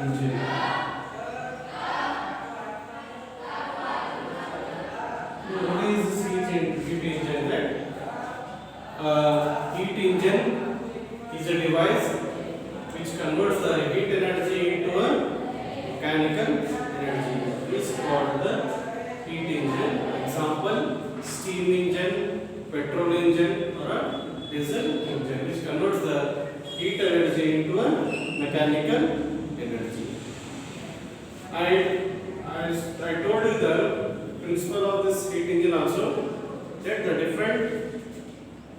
engine. What is heat engine? Heat engine is a device which converts the heat energy into a mechanical energy. Is called the heat engine. Example: steam engine, petrol engine, or a diesel engine, which converts the heat energy into a mechanical energy. As I told you the principle of this heat engine also, that the different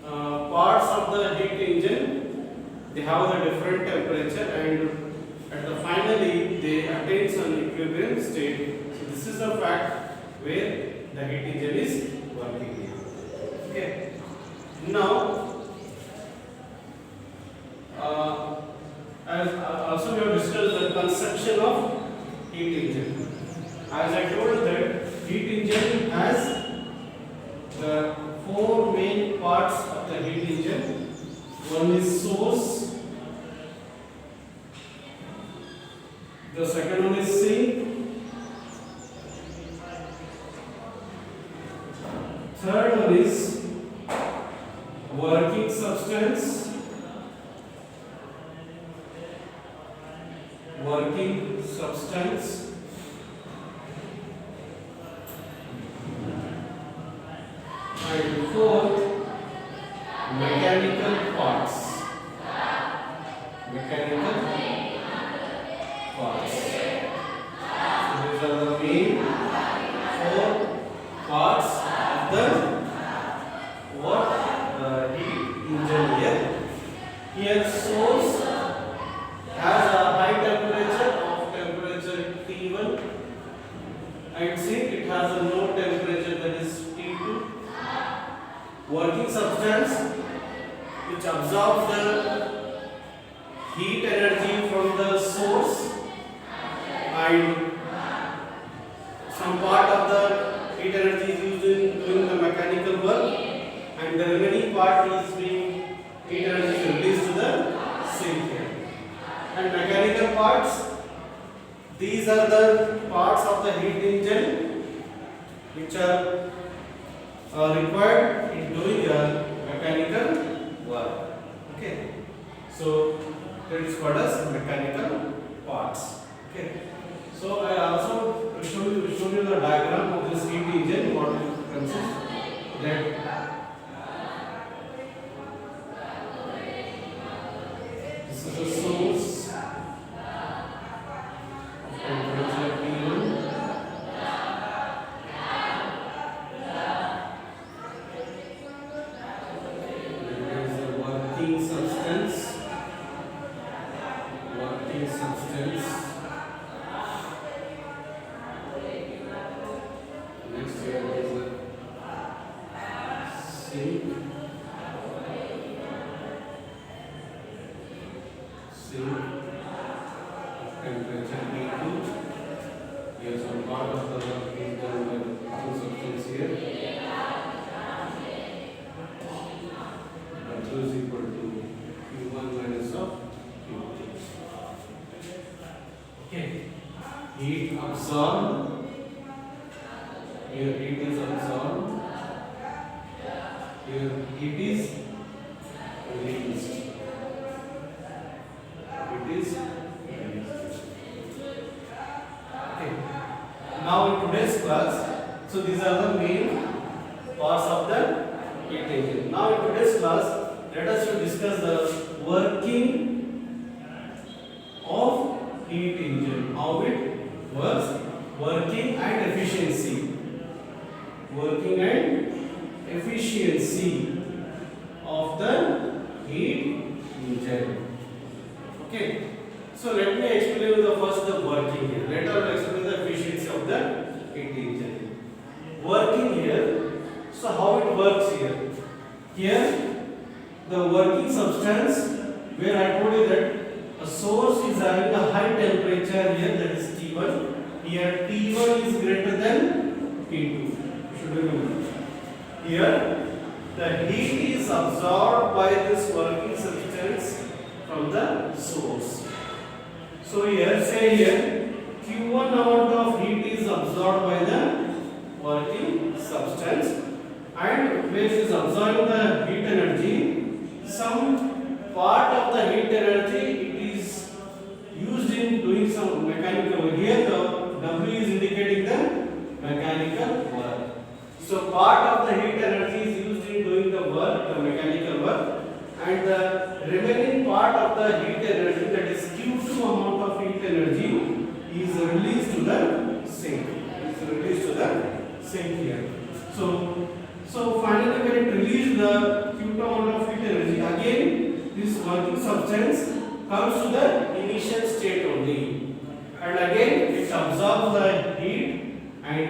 parts of the heat engine, they have the different temperature, and at the finally they attain an equilibrium state. So this is the fact where the heat engine is working. Okay. Now, as also we have discussed the conception of heat engine. As I told that heat engine has the four main parts of the heat engine. One is source, the second one is sink, third one is working substance, and fourth, mechanical parts. So these are the main four parts of the heat engine here. Here source has a high temperature of temperature T1, and sink it has a low temperature, that is T2. Working substance which absorbs the heat energy from the source, and some part of the heat energy is used in doing the mechanical work, and the remaining part is being heat energy is released to the sink here. And mechanical parts, these are the parts of the heat engine which are required in doing a mechanical work. Okay, so that is called as mechanical parts. Okay, so I also show you the diagram of this heat engine, what it consists. That this is the source of temperature T1. There is the working substance. Next here is the sink. Temperature T2. Here some part of the work is done by the substance here. W is equal to Q1 minus of Q2. Okay. Heat absorbed. Here heat is absorbed. Here heat is released. Okay. Now in today's class, so these are the main parts of the heat engine. Now in today's class, let us discuss the working of heat engine, how it works, working and efficiency of the heat engine. Okay, so let me explain you the first the working here. Later I will explain the efficiency of the heat engine. Working here, so how it works here? Here the working substance, where I told you that a source is having a high temperature here, that is T1. Here T1 is greater than T2. You should remember. Here the heat is absorbed by this working substance from the source. So here say here Q1 amount of heat is absorbed by the working substance, and where it is absorbing the heat energy, some part of the heat energy it is used in doing some mechanical work. Here the W is indicating the mechanical work. So part of the heat energy is used in doing the work, the mechanical work, and the remaining part of the heat energy, that is Q2 amount of heat energy, is released to the sink. Is released to the sink here. So finally when it releases the Q2 amount of heat energy, again this working substance comes to the initial state only, and again it absorbs the heat and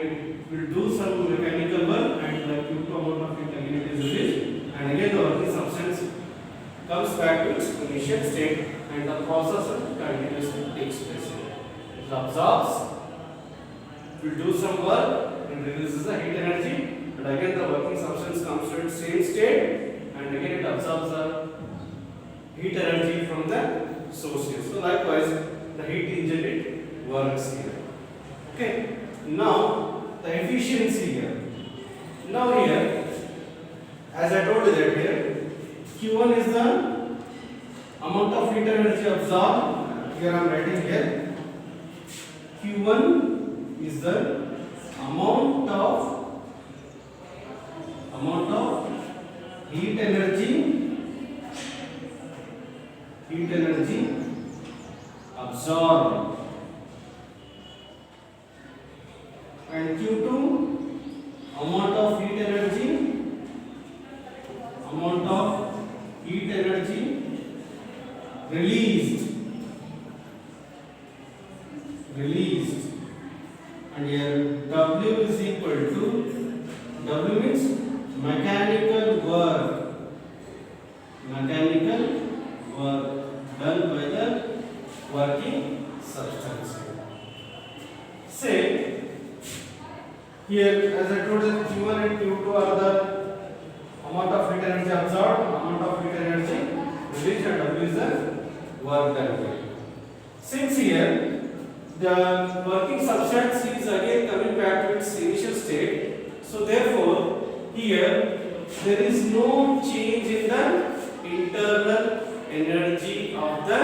will do some mechanical work, and the Q2 amount of heat again it is released, and again the working substance comes back to its initial state, and the process continuously takes place. It absorbs, will do some work and releases the heat energy, and again the working substance comes to its same state, and again it absorbs the heat energy from the source here. So likewise the heat engine it works here. Okay. Now the efficiency here. Now here, as I told you that here Q1 is the amount of heat energy absorbed. Here I am writing here. Q1 is the amount of heat energy absorbed, and Q2 amount of heat energy released, and here W is equal to, W means mechanical work done by the working substance. Say here, as I told you, Q1 and Q2 are the amount of heat energy absorbed, amount of heat energy released, and W is the work done here. Since here the working substance is again coming back to its initial state, so therefore here there is no change in the internal energy of the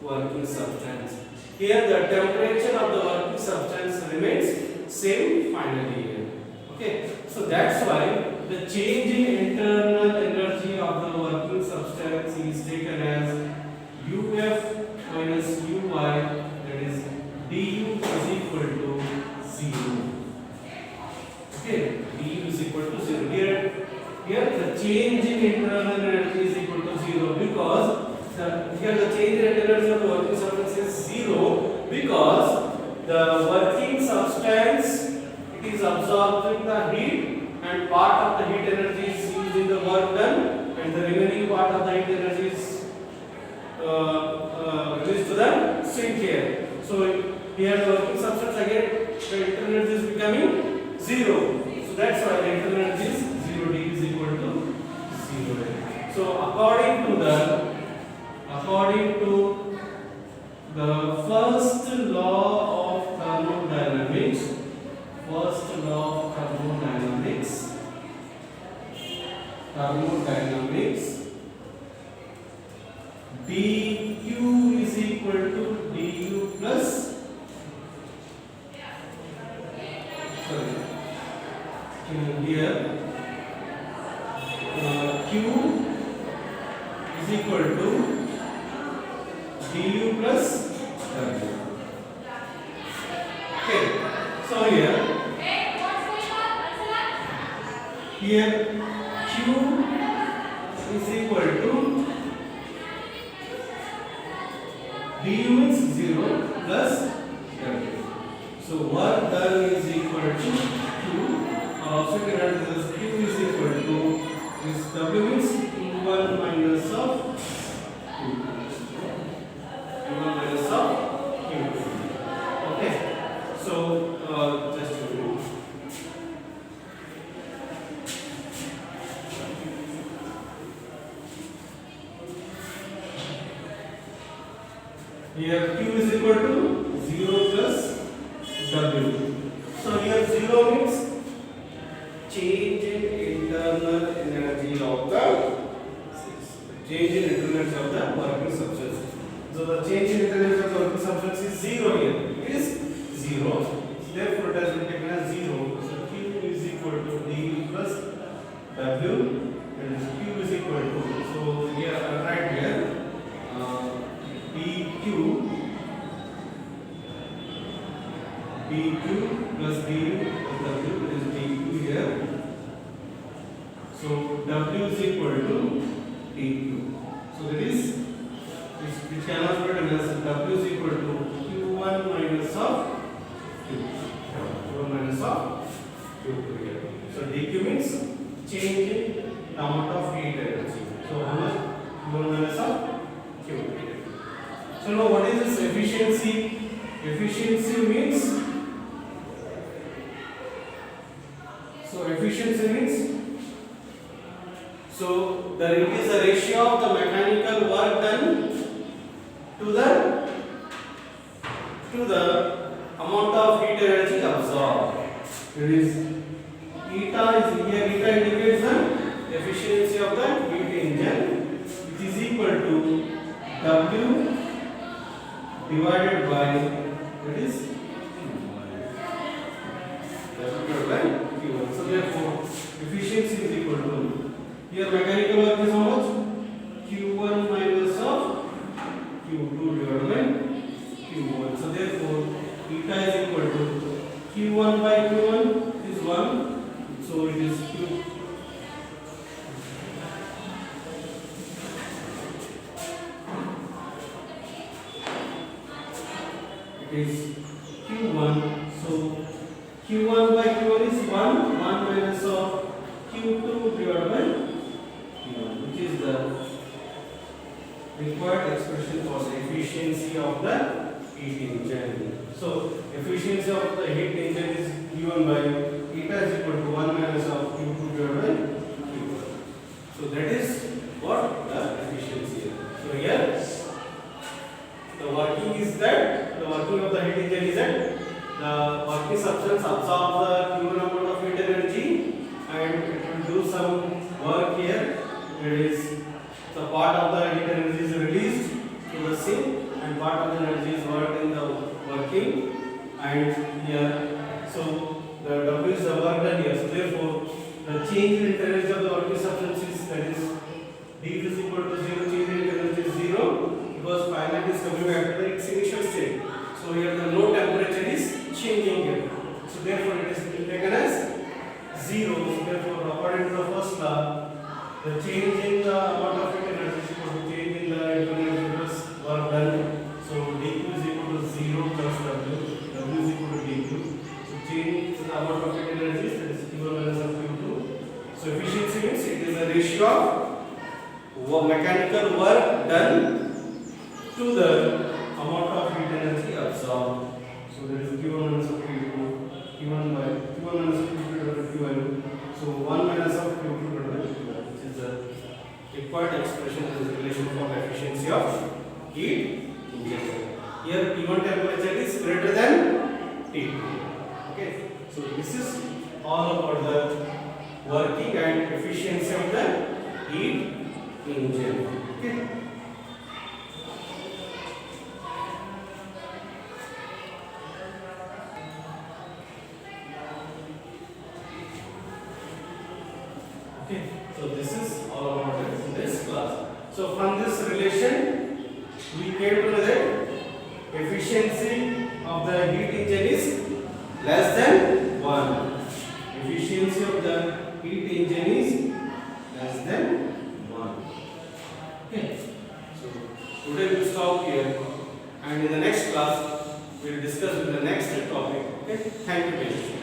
working substance. Here the temperature of the working substance remains same finally here. Okay, so that's why the change in internal energy of the working substance is taken as UF minus UY, that is du is equal to 0. Okay, du is equal to 0. Here the change in internal energy is equal to 0 because here the change in energy of the working substance is 0 because the working substance it is absorbing the heat, and part of the heat energy is used in the work done, and the remaining part of the heat energy is released to the sink here. So here the working substance again the internal energy is becoming 0. So that's why the internal energy is 0, d is equal to 0. So according to the first law of thermodynamics, dQ is equal to du plus, here Q is equal to du plus W. Okay, so here Q is equal to du means 0 plus W. So work done is equal to Q, or also you can write this as Q is equal to this W means Q1 minus of Q2. Q1 minus of Q2. Okay, so just a minute. Here is equal to 0 plus W. So here 0 means change in internal energy of the working substance. So the change in internal energy of the working substance is 0 here. It is 0. Therefore it has been taken as 0. So Q is equal to D plus W, and Q is equal to, so here I write here PQ plus DU plus W, that is DQ here. So W is equal to DQ. So that is, which cannot be written as W is equal to Q1 minus of Q1 minus of Q2 here. So DQ means change in amount of heat energy. So how much? Q1 minus of Q2. So now what is this efficiency? Efficiency means, so it is the ratio of the mechanical work done to the amount of heat energy absorbed. It is eta indicates the efficiency of the heat engine, which is equal to W divided by, that is Q1. So therefore efficiency is equal to, here mechanical work is how much? Q1 minus of Q2 divided by Q1. So therefore eta is equal to Q1 by Q1 is 1. So it is Q. It is Q1. So Q1 by Q1 is 1 minus of Q2 divided by Q1, which is the required expression for the efficiency of the heat engine. So efficiency of the heat engine is given by eta is equal to 1 minus of Q2 divided by Q1. So that is what the efficiency is. So here the working of the heat engine is that the working substance absorbs the given amount of heat energy and it will do some work here. It is the part of the heat energy is released to the sink and part of the energy is worked in the working, and here so the W is the work done here. So therefore the change in energy of the working substance is, that is D is equal to 0, change in energy is 0 because finally it is coming back to its initial state. So here the no temperature is changing here. So therefore it is taken as 0. So therefore according to the first law, the change in the amount of heat energy is equal to change in the internal energy plus work done. So dQ is equal to 0 plus W. W is equal to dQ. So change in the amount of heat energy, that is Q1 minus of Q2. So efficiency means it is a ratio of mechanical work done to the amount of heat energy absorbed. So that is Q1 minus of Q2, Q1 minus of Q2 divided by Q1. So 1 minus of Q2 divided by Q1, which is the required expression in this relation for efficiency of heat engine. Here T1 temperature is greater than T2. Okay. So this is all about the working and efficiency of the heat engine. Okay. Okay, so this is all about it in this class. So from this relation, we came to know that efficiency of the heat engine is less than 1. Efficiency of the heat engine is less than 1. Okay, so today we will stop here, and in the next class we will discuss with the next topic. Okay, thank you.